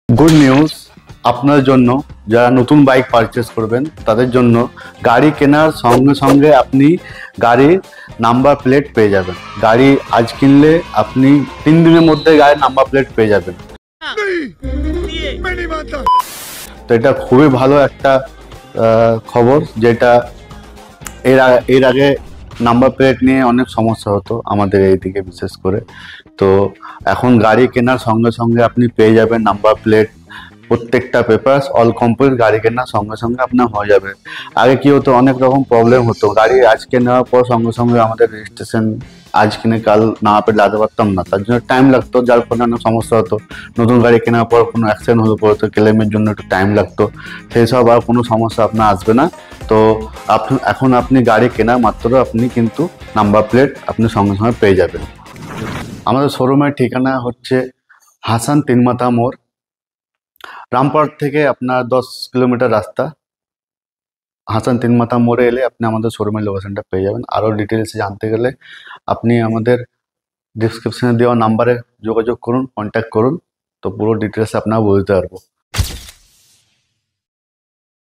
Good news আপনার জন্য, যারা নতুন বাইক পারচেস করবেন তাদের জন্য গাড়ি কেনার সঙ্গে সঙ্গে আপনি গাড়ির নাম্বার প্লেট পেয়ে যাবেন। গাড়ি আজ কিনলে আপনি 3 দিনের মধ্যে গাড়ির নাম্বার প্লেট পেয়ে যাবেন। তো এটা খুবই ভালো একটা খবর, যেটা এর আগে নাম্বার প্লেট নিয়ে অনেক সমস্যা হতো আমাদের এইদিকে বিশেষ করে। তো এখন গাড়ি কেনার সঙ্গে সঙ্গে আপনি পেয়ে যাবেন নাম্বার প্লেট, প্রত্যেকটা পেপারস অল কমপ্লিট গাড়ি কেনার সঙ্গে সঙ্গে আপনার হয়ে যাবে। আগে কি হতো, অনেক রকম প্রবলেম হতো, গাড়ি আজকে নেওয়ার পর সঙ্গে সঙ্গে আমাদের রেজিস্ট্রেশন আজ কিনে কাল না পেলে লাগাতে পারতাম না, তার জন্য টাইম লাগতো, যার ফলে অনেক সমস্যা হতো। নতুন গাড়ি কেনার পর কোনো অ্যাক্সিডেন্ট হলে পরে তো ক্লেমের জন্য একটু টাইম লাগতো, সেই সব আর কোনো সমস্যা আপনার আসবে না। তো এখন আপনি গাড়ি কেনা মাত্র আপনি কিন্তু নাম্বার প্লেট আপনি সঙ্গে সঙ্গে পেয়ে যাবেন। আমাদের শোরুমের ঠিকানা হচ্ছে হাসান তিনমাথা মোড়, রামপুরহাট থেকে আপনার 10 কিলোমিটার রাস্তা। হাসান তিনমাথা মোড়ে এলে আপনি আমাদের শোরুমের লোকেশনটা পেয়ে যাবেন। আরও ডিটেলস জানতে গেলে আপনি আমাদের ডিসক্রিপশনে দেওয়া নাম্বারে যোগাযোগ করুন, কন্ট্যাক্ট করুন, তো পুরো ডিটেলস আপনারা বলতে পারবো।